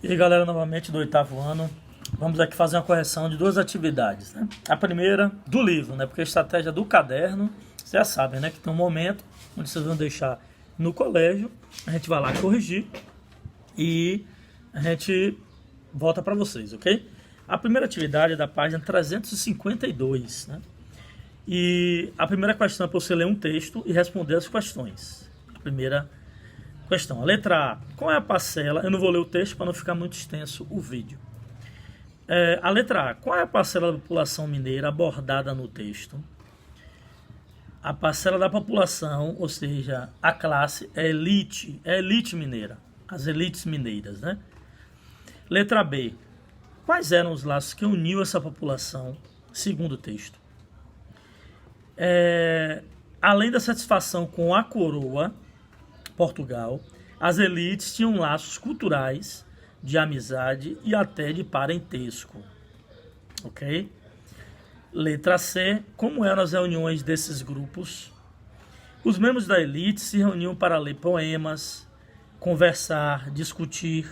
E aí, galera, novamente do oitavo ano, vamos aqui fazer uma correção de duas atividades, né? A primeira do livro, né? Porque a estratégia do caderno, vocês já sabem, né? Que tem um momento onde vocês vão deixar no colégio, a gente vai lá corrigir e a gente volta para vocês, ok? A primeira atividade é da página 352, né? E a primeira questão é para você ler um texto e responder as questões. A primeira questão. A letra A. Qual é a parcela? Eu não vou ler o texto para não ficar muito extenso o vídeo. A letra A. Qual é a parcela da população mineira abordada no texto? A parcela da população, ou seja, a classe, é elite mineira. As elites mineiras, né? Letra B. Quais eram os laços que uniam essa população, segundo o texto? Além da satisfação com a coroa, Portugal, as elites tinham laços culturais, de amizade e até de parentesco. Ok? Letra C. Como eram as reuniões desses grupos? Os membros da elite se reuniam para ler poemas, conversar, discutir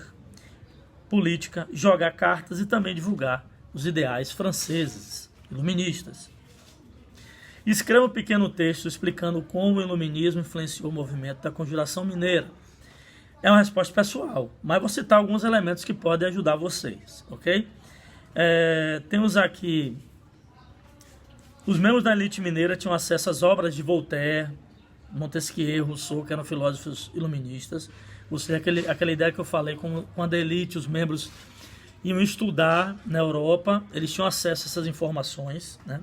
política, jogar cartas e também divulgar os ideais franceses, iluministas. Escreva um pequeno texto explicando como o iluminismo influenciou o movimento da Conjuração Mineira. É uma resposta pessoal, mas vou citar alguns elementos que podem ajudar vocês, ok? Temos aqui... Os membros da elite mineira tinham acesso às obras de Voltaire, Montesquieu, Rousseau, que eram filósofos iluministas. Ou seja, aquela ideia que eu falei, quando a elite, os membros iam estudar na Europa, eles tinham acesso a essas informações, né?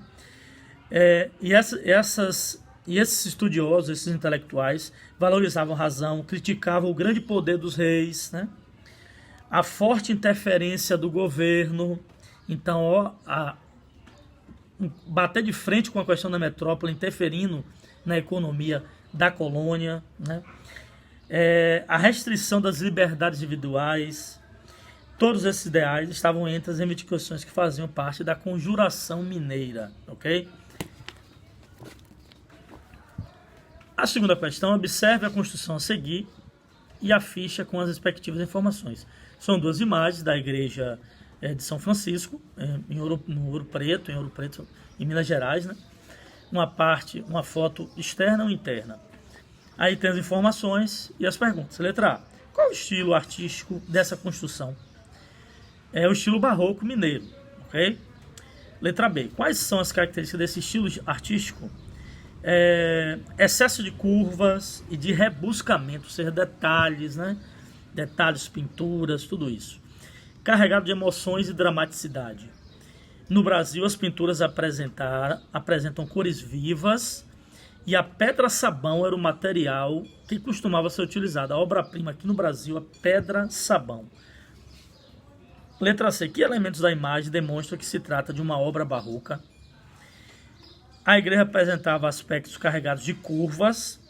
E esses estudiosos, esses intelectuais, valorizavam a razão, criticavam o grande poder dos reis, né? A forte interferência do governo. Então, bater de frente com a questão da metrópole, interferindo na economia da colônia, né? A restrição das liberdades individuais. Todos esses ideais estavam entre as reivindicações que faziam parte da Conjuração Mineira, ok? A segunda questão, observe a construção a seguir e a ficha com as respectivas informações. São duas imagens da igreja de São Francisco, em Ouro Preto, em Minas Gerais, né? Uma foto externa ou interna. Aí tem as informações e as perguntas. Letra A. Qual é o estilo artístico dessa construção? É o estilo barroco mineiro, ok? Letra B. Quais são as características desse estilo artístico? Excesso de curvas e de rebuscamento, ou seja, detalhes, né? Detalhes, pinturas, tudo isso. Carregado de emoções e dramaticidade. No Brasil, as pinturas apresentam cores vivas e a pedra-sabão era o material que costumava ser utilizado. A obra-prima aqui no Brasil é pedra-sabão. Letra C. Que elementos da imagem demonstram que se trata de uma obra barroca? A igreja apresentava aspectos carregados de curvas,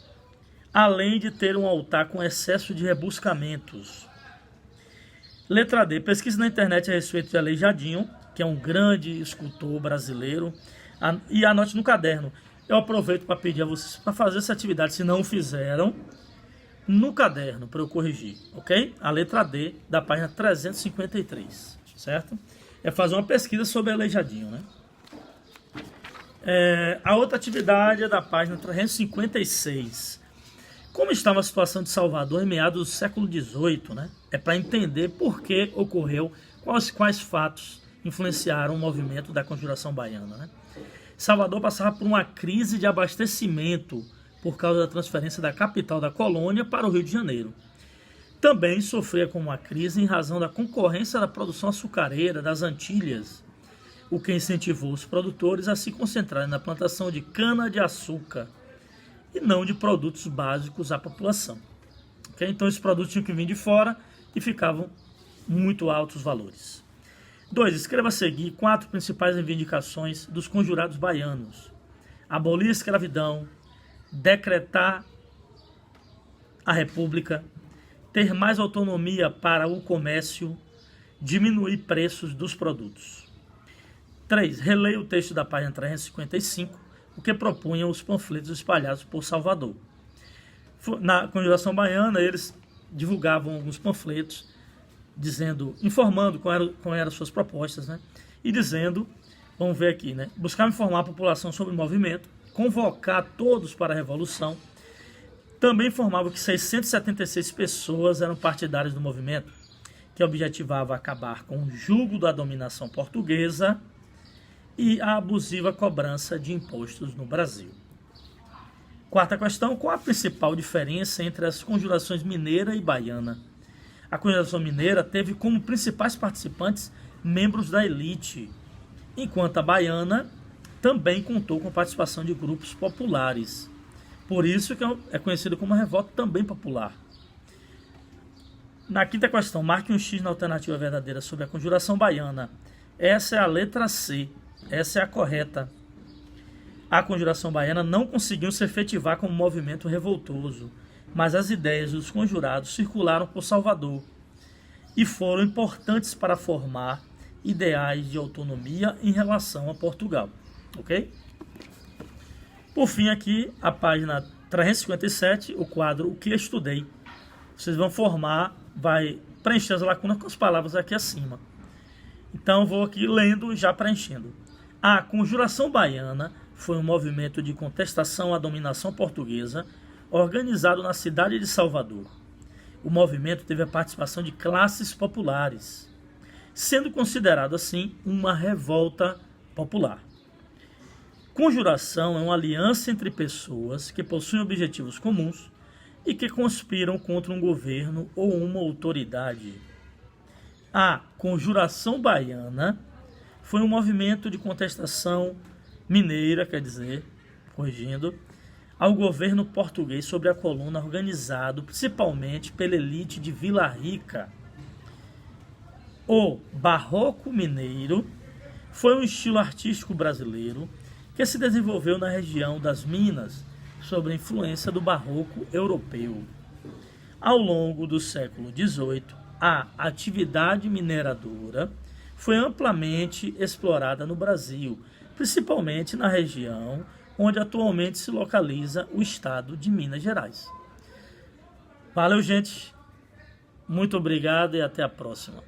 além de ter um altar com excesso de rebuscamentos. Letra D. Pesquise na internet a respeito de Aleijadinho, que é um grande escultor brasileiro, e anote no caderno. Eu aproveito para pedir a vocês para fazer essa atividade, se não fizeram, no caderno, para eu corrigir, ok? A letra D, da página 353, certo? É fazer uma pesquisa sobre Aleijadinho, né? A outra atividade é da página 356. Como estava a situação de Salvador em meados do século XVIII, né? É para entender por que ocorreu, quais fatos influenciaram o movimento da Conjuração Baiana, né? Salvador passava por uma crise de abastecimento por causa da transferência da capital da colônia para o Rio de Janeiro. Também sofria com uma crise em razão da concorrência da produção açucareira das Antilhas, o que incentivou os produtores a se concentrarem na plantação de cana-de-açúcar e não de produtos básicos à população. Okay? Então, esses produtos tinham que vir de fora e ficavam muito altos os valores. 2. Escreva a seguir 4 principais reivindicações dos conjurados baianos. Abolir a escravidão, decretar a república, ter mais autonomia para o comércio, diminuir preços dos produtos. 3. Releia o texto da página 355, o que propunham os panfletos espalhados por Salvador. Na Conjuração Baiana, eles divulgavam alguns panfletos informando qual eram as suas propostas, né? E dizendo, vamos ver aqui, né? Buscava informar a população sobre o movimento, convocar todos para a revolução. Também informava que 676 pessoas eram partidárias do movimento, que objetivava acabar com o jugo da dominação portuguesa e a abusiva cobrança de impostos no Brasil. Quarta questão, qual a principal diferença entre as conjurações mineira e baiana? A conjuração mineira teve como principais participantes membros da elite, enquanto a baiana também contou com a participação de grupos populares. Por isso que é conhecido como uma revolta também popular. Na quinta questão, marque um X na alternativa verdadeira sobre a conjuração baiana. Essa é a letra C. Essa é a correta. A conjuração baiana não conseguiu se efetivar como movimento revoltoso, mas as ideias dos conjurados circularam por Salvador e foram importantes para formar ideais de autonomia em relação a Portugal. Ok? Por fim, aqui, a página 357, o quadro O que estudei. Vocês vão vai preencher as lacunas com as palavras aqui acima. Então, vou aqui lendo e já preenchendo. A Conjuração Baiana foi um movimento de contestação à dominação portuguesa organizado na cidade de Salvador. O movimento teve a participação de classes populares, sendo considerado assim uma revolta popular. Conjuração é uma aliança entre pessoas que possuem objetivos comuns e que conspiram contra um governo ou uma autoridade. A Conjuração Baiana foi um movimento de contestação mineira, ao governo português sobre a colônia, organizado principalmente pela elite de Vila Rica. O barroco mineiro foi um estilo artístico brasileiro que se desenvolveu na região das Minas sob a influência do barroco europeu. Ao longo do século XVIII, a atividade mineradora foi amplamente explorada no Brasil, principalmente na região onde atualmente se localiza o estado de Minas Gerais. Valeu, gente. Muito obrigado e até a próxima.